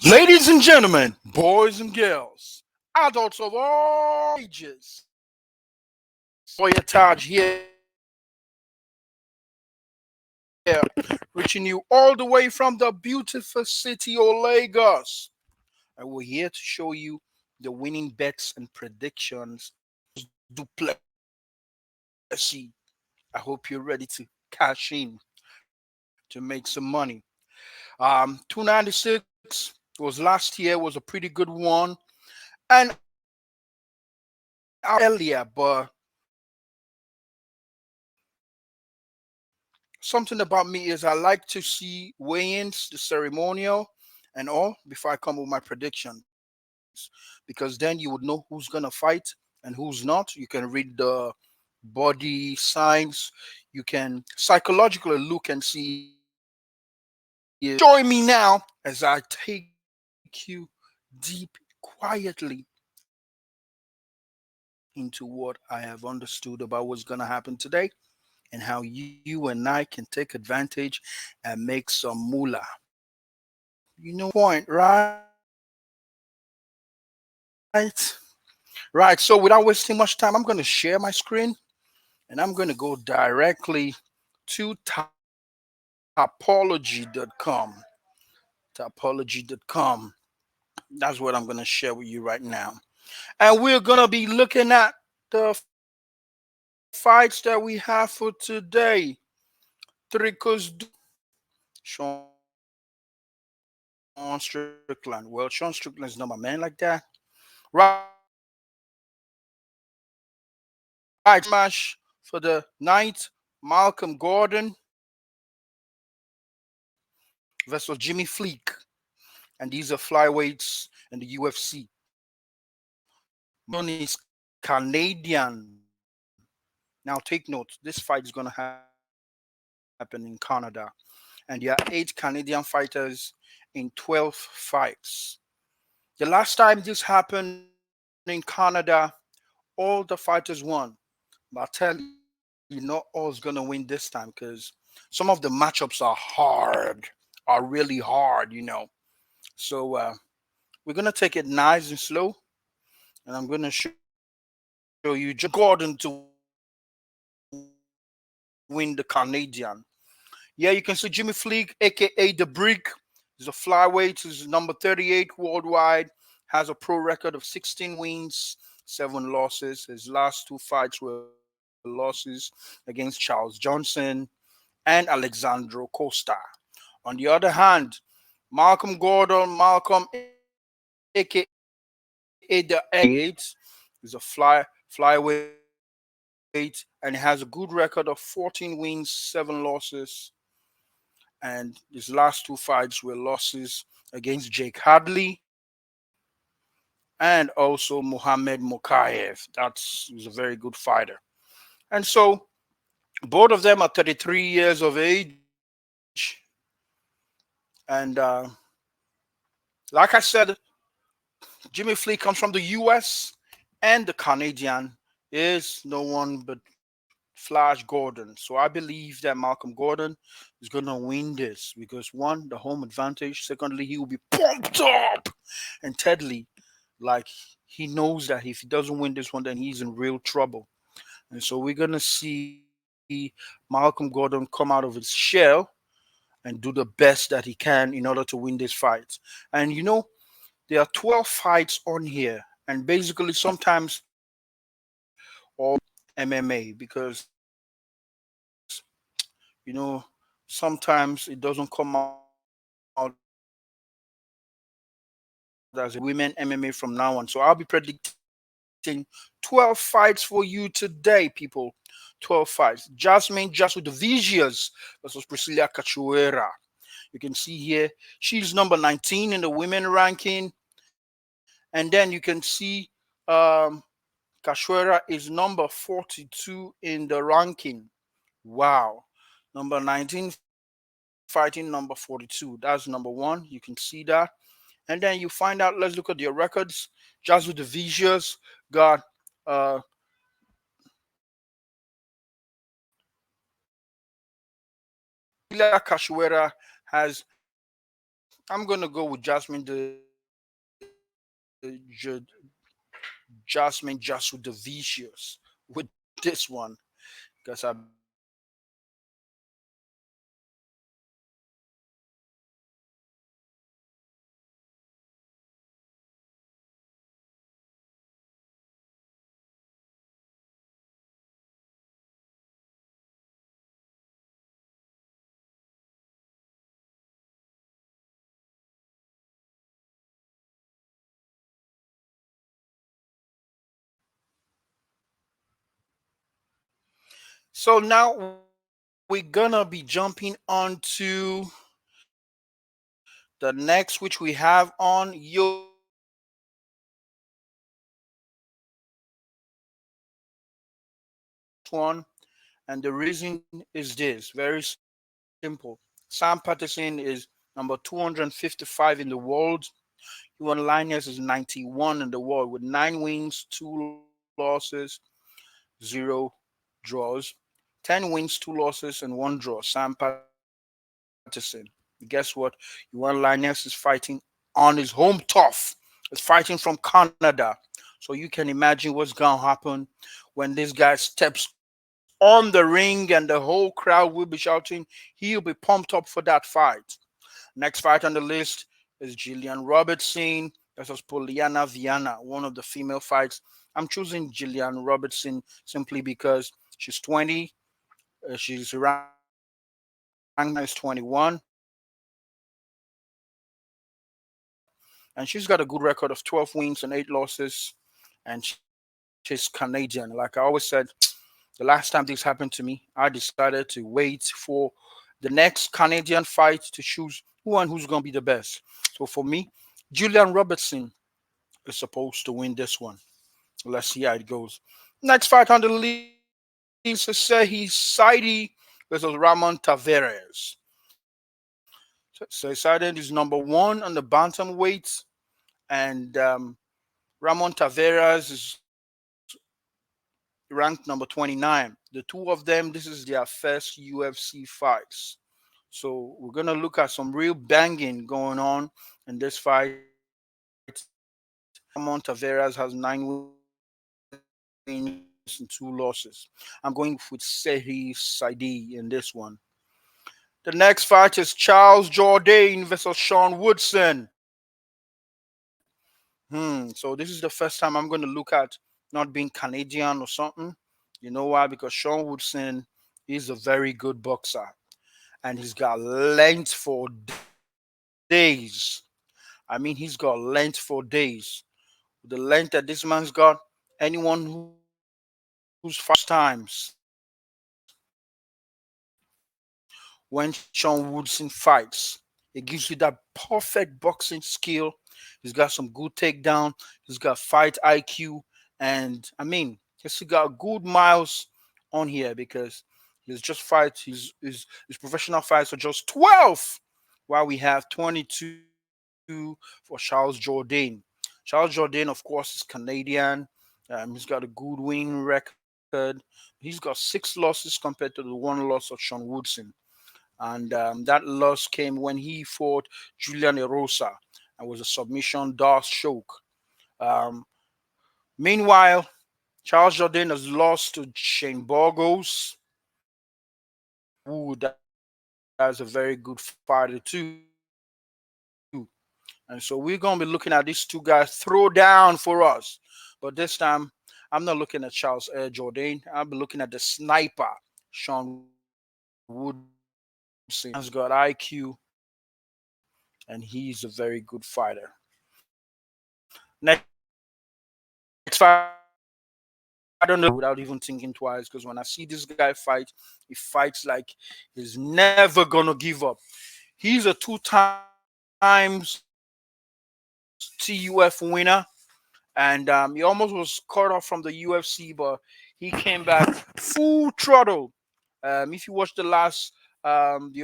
Ladies and gentlemen, boys and girls, adults of all ages, Boya Taj here, reaching you all the way from the beautiful city of Lagos. And we're here to show you the winning bets and predictions. Duplessis. I hope you're ready to cash in to make some money. 296 was last year, was a pretty good one. And earlier, but something about me is I like to see weigh-ins, the ceremonial, and all before I come with my predictions, because then you would know who's gonna fight and who's not. You can read the body signs. You can psychologically look and see. Join me now as I take you deep, quietly into what I have understood about what's gonna happen today and how you and I can take advantage and make some moolah. You know what I'm saying? Right? Right. So without wasting much time, I'm going to share my screen and I'm going to go directly to topology.com. Topology.com. That's what I'm going to share with you right now. And we're going to be looking at the fights that we have for today. Tricos Sean Strickland. Well, Sean Strickland's not my man like that. Right. So we got the match for the night. Malcolm Gordon versus Jimmy Fleek. And these are flyweights in the UFC. Malcolm Gordon is Canadian. Now take note, this fight is going to happen in Canada. And there are 8 Canadian fighters in 12 fights. The last time this happened in Canada, all the fighters won. But I tell you, not all's gonna win this time because some of the matchups are really hard, So we're gonna take it nice and slow, and I'm gonna show you just Gordon to win the Canadian. Yeah, you can see Jimmy Fleek, aka the Brick, is a flyweight, is number 38 worldwide, has a pro record of 16 wins, 7 losses. His last 2 fights were losses against Charles Johnson and Alexandro Costa. On the other hand, Malcolm Gordon, Malcolm aka the X, is a flyweight and he has a good record of 14 wins, 7 losses. And his last 2 fights were losses against Jake Hadley and also Mohamed Mokaev. He's a very good fighter. And so both of them are 33 years of age. And like I said, Jimmy Fleek comes from the US, and the Canadian is no one but Flash Gordon. So I believe that Malcolm Gordon is going to win this because one, the home advantage. Secondly, he will be pumped up. And thirdly, like he knows that if he doesn't win this one, then he's in real trouble. And so we're going to see Malcolm Gordon come out of his shell and do the best that he can in order to win this fight. And there are 12 fights on here. And basically, sometimes all MMA because sometimes it doesn't come out as a women MMA from now on. So I'll be predicting 12 fights for you today, people. 12 fights. Jasmine just with the Vicious versus Priscilla Cachuera. You can see here she's number 19 in the women ranking. And then you can see Cachuera is number 42 in the ranking. Wow. Number 19 fighting number 42. That's number one. You can see that. And then you find out, let's look at their records. Just with the Vicious, got Priscilla Cachuera has I'm gonna go with Jasmine just with the vicious with this one because I believe she's the best fighter in the world. So now we're gonna be jumping onto the next, which we have on yielding. One, and the reason is this very simple. Sam Patterson is number 255 in the world. Juan Linus is 91 in the world with 9 wins, 2 losses, 0 draws. 10 wins, 2 losses, and 1 draw. Sam Patterson. Guess what? Juan Linus is fighting on his home turf. He's fighting from Canada. So you can imagine what's gonna happen when this guy steps on the ring and the whole crowd will be shouting. He'll be pumped up for that fight. Next fight on the list is Gillian Robertson versus Poliana Viana, one of the female fights. I'm choosing Gillian Robertson simply because she's 20, she's ranked number 1, Poliana is 21, and she's got a good record of 12 wins and 8 losses, and she's Canadian. Like I always said, the last time this happened to me, I decided to wait for the next Canadian fight to choose who and who's going to be the best. So for me, Julian Robertson is supposed to win this one. Let's see how it goes. Next fight on the list is Sehi Saidi versus Ramon Tavares. So Saidi is number 1 on the bantamweight, and Ramon Tavares is ranked number 29. The two of them, this is their first UFC fights. So we're gonna look at some real banging going on in this fight. Ramon Tavares has 9 wins and 2 losses. I'm going with Sehi Saidi in this one. The next fight is Charles Jourdain versus Sean Woodson. So this is the first time I'm going to look at not being Canadian or something. You know why? Because Sean Woodson is a very good boxer, and he's got length for days. I mean, he's got length for days. With the length that this man's got, anyone who's fighting him times when Sean Woodson fights. It gives you that perfect boxing skill. He's got some good takedown. He's got fight IQ, and I mean, he's got good miles on here because his professional fights are just 12, while we have 22 for Charles Jourdain. Charles Jourdain, of course, is Canadian. He's got a good winning record. He's got 6 losses compared to the 1 loss of Sean Woodson, and that loss came when he fought Julian Erosa and was a submission DOS choke. Um, Meanwhile, Charles Jourdain has lost to Shane Burgos. Ooh, that's a very good fighter too. And so we're gonna be looking at these two guys throw down for us. But this time, I'm not looking at Charles Jourdain. I'll be looking at the sniper, Sean Woodson. This man's got IQ, and he's a very good fighter. Next fight on the list is Tarzan versus Maverick. I don't know without even thinking twice because when I see this guy fight, he fights like he's never gonna give up. He's a 2 times TUF winner, and he almost was cut off from the UFC, but he came back full throttle. If you watch the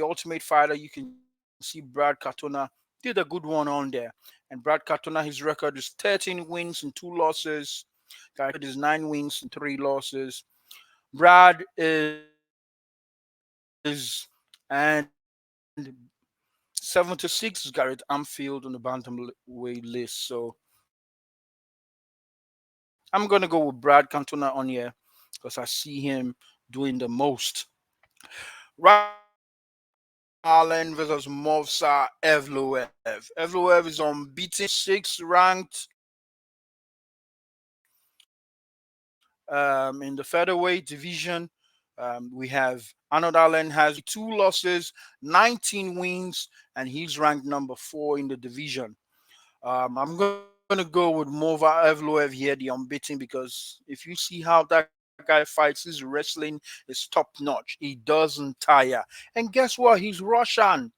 Ultimate Fighter, you can see Brad Katona did a good one on there. And Brad Katona, his record is 13 wins and 2 losses. Guy is 9 wins and 3 losses. Brad is, and 76 is Garrett Armfield on the bantamweight list. So I'm gonna go with Brad Cantona on here because I see him doing the most. Ryan Allen versus Movsar Evloev. Evloev is unbeaten, 6 ranked in the featherweight division. We have Arnold Allen has 32 losses, 19 wins, and he's ranked number 4 in the division. I'm going to go with Mova Evloev here, the unbeaten, because if you see how that guy fights, his wrestling is top notch. He doesn't tire. And guess what? He's Russian.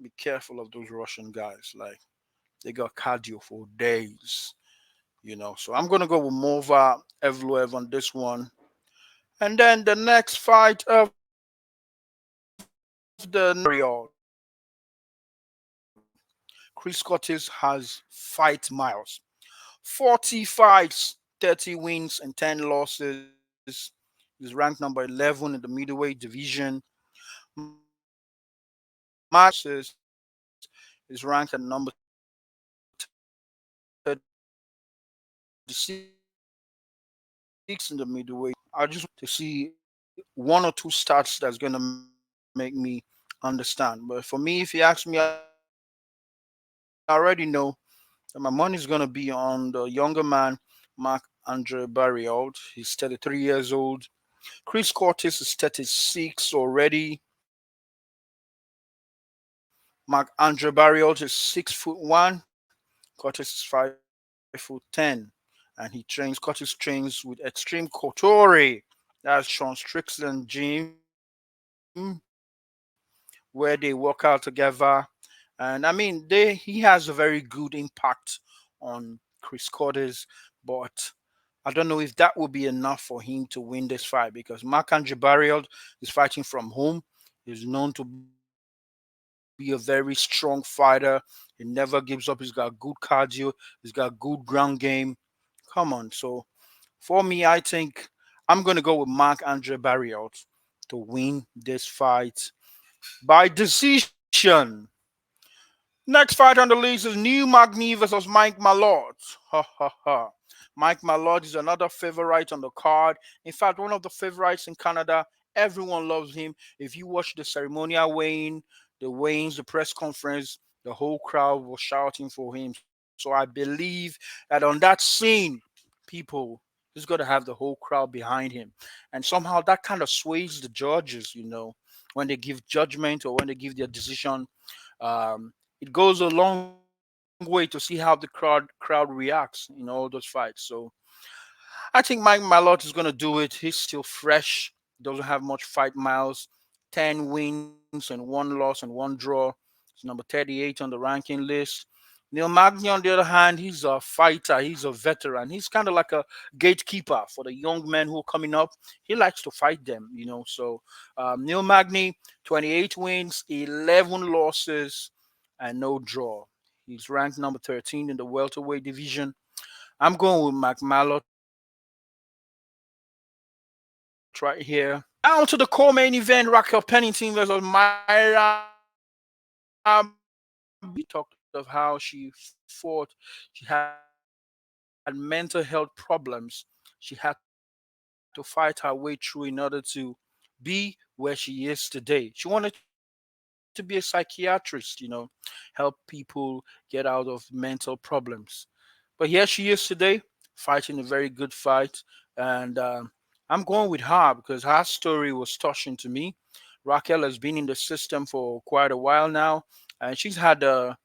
Be careful of those Russian guys. Like, they got cardio for days, So I'm going to go with Mova Evloev on this one. And then the next fight of the Chris Curtis has fight miles. 40 fights, 30 wins, and 10 losses. He's ranked number 11 in the middleweight division. Max is ranked at number 36 in the middleweight. I just want to see one or two stats that's going to make me understand. But for me, if you ask me, I already know that my money is going to be on the younger man, Mark Andre Barriault. He's 33 years old. Chris Curtis is 36 already. Mark Andre Barriault is 6'1". Curtis is 5'10", and he trains. Curtis trains with Extreme Couture. That's Sean Strickland gym, where they work out together. And I mean, he has a very good impact on Chris Curtis, but I don't know if that will be enough for him to win this fight because Mark Andre Barriault is fighting from home. He's known to be a very strong fighter. He never gives up. He's got good cardio. He's got good ground game. Come on, so for me, I think I'm gonna go with Mark Andre Barriault to win this fight by decision. Next fight on the list is New Magny versus Mike Malott. Ha ha ha. Mike Malott is another favorite on the card. In fact, one of the favorites in Canada. Everyone loves him. If you watch the ceremonial the press conference, the whole crowd was shouting for him. So I believe that on that scene, people, he's got to have the whole crowd behind him. And somehow that kind of sways the judges, when they give judgment or when they give their decision. It goes a long way to see how the crowd reacts in all those fights. So I think Mike Malott is gonna do it. He's still fresh, doesn't have much fight miles, 10 wins and 1 loss and 1 draw. He's number 38 on the ranking list. Neil Magny, on the other hand, he's a fighter, he's a veteran. He's kind of like a gatekeeper for the young men who are coming up. He likes to fight them. So Neil Magny, 28 wins, 11 losses, and no draw. He's ranked number 13 in the welterweight division. I'm going with Mike Malott right here. Down to the core main event, Raquel Pennington versus Myra B. We talked of how she fought. She had mental health problems. She had to fight her way through in order to be where she is today. She wanted to be a psychiatrist, help people get out of mental problems. But here she is today, fighting a very good fight. And I'm going with her because her story was touching to me. Raquel has been in the system for quite a while now, and she's had a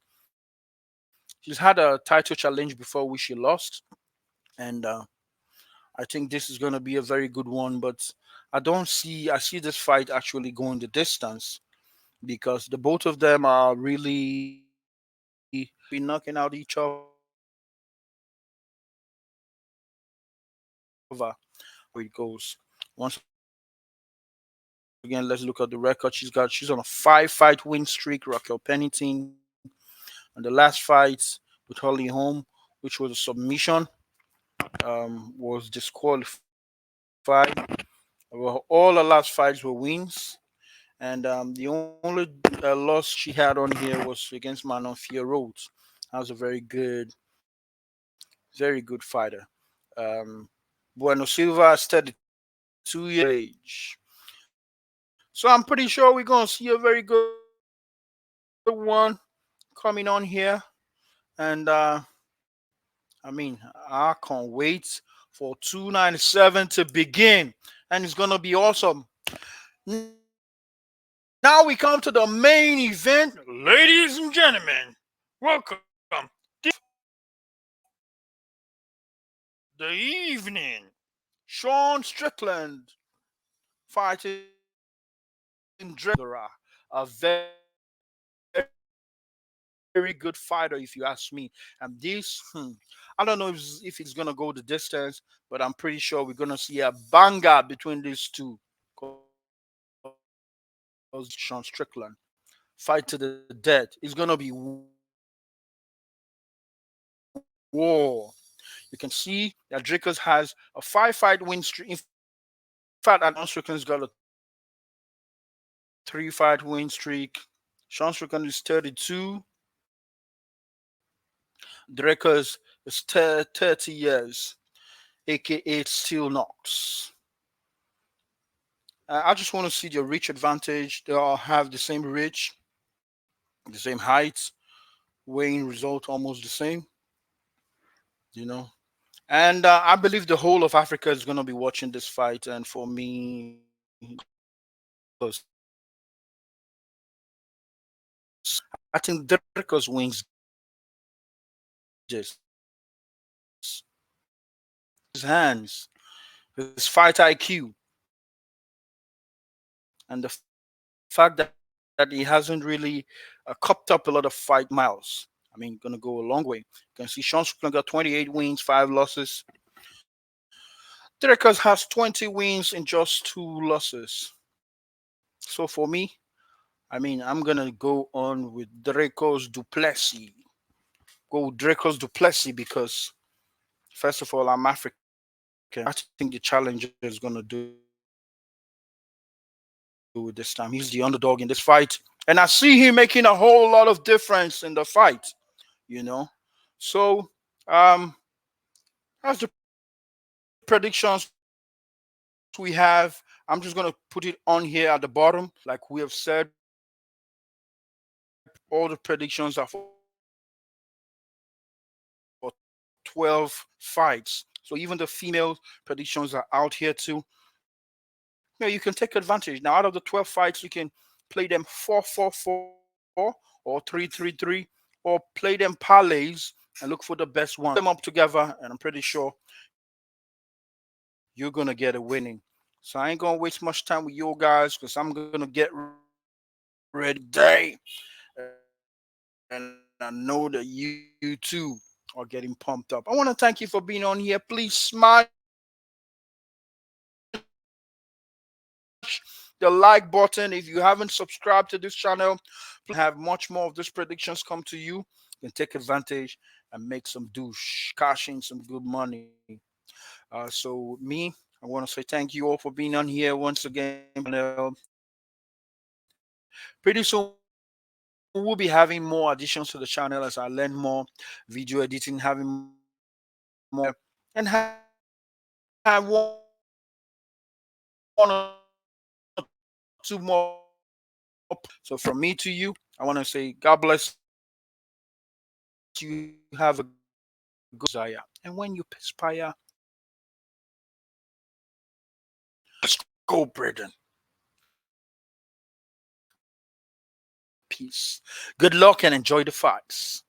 title challenge before which she lost. And I think this is going to be a very good one, but I see this fight actually going the distance because the both of them are really be knocking out each other. So I'm going with Raquel on this one. Let's see how it goes. Once again, let's look at the record. She's on a 5-fight win streak, Raquel Pennington. And the last fight with Holly Holm, which was a submission, was disqualified. Well, all the last fights were wins. And the only loss she had on here was against Manon Rhodes. That was a very good fighter. Um, Bueno Silva is 32 years of age. So I'm pretty sure we're gonna see a very good one coming on here. And I mean, I can't wait for 297 to begin, and it's gonna be awesome. Now we come to the main event, ladies and gentlemen. Welcome, the evening. Sean Strickland fighting Dragora, a very good fighter, if you ask me. And I don't know if it's gonna go the distance, but I'm pretty sure we're gonna see a banger between these two. Because Sean Strickland fight to the death. It's gonna be war. You can see that Dracos has a 5 fight win streak. In fact, I think Sean Strickland's got a 3 fight win streak. Sean Strickland is 32. Dracos is 30 years, aka Steel Knox. I just want to see their reach advantage. They all have the same reach, the same height, weighing result almost the same, you know. And I believe the whole of Africa is going to be watching this fight. And for me, because I think Dracos wins this. His hands, his fight IQ, and the fact that he hasn't really copped up a lot of fight miles. I mean, gonna go a long way. You can see Sean Strickland got 28 wins, 5 losses. Dracos has 20 wins and just 2 losses. So for me, I mean, I'm gonna go on with Dracos Duplessis. Go with Dracos Duplessis because, first of all, I'm African. I think the challenger is gonna do with this time. He's the underdog in this fight, and I see him making a whole lot of difference in the fight. You know, so that's the predictions we have. I'm just gonna put it on here at the bottom, like we have said. All the predictions are for 12 fights. So even the female predictions are out here too. You know, you can take advantage. Now, out of the 12 fights, you can play them 4-4-4 or 3-3-3, or play them parlays and look for the best one. Mix them up together, and I'm pretty sure you're gonna get a winning. So I ain't gonna waste much time with you guys because I'm gonna get ready for a big day, and I know that you too are getting pumped up. I want to thank you for being on here. Please smash the like button if you haven't subscribed to this channel. Please smash the like button if you haven't subscribed to this channel. Please have much more of these predictions come to you. You can take advantage and make some douche, cash in some good money. So me, I want to say thank you all for being on here once again. Pretty soon we'll be having more additions to the channel as I learn more video editing, having more content for you guys, and have one or two more predictions for you guys. So from me to you, I want to say God bless you. I want you to have a good Desire. And when you perspire, let's go, Braden. Peace. Good luck and enjoy the fights.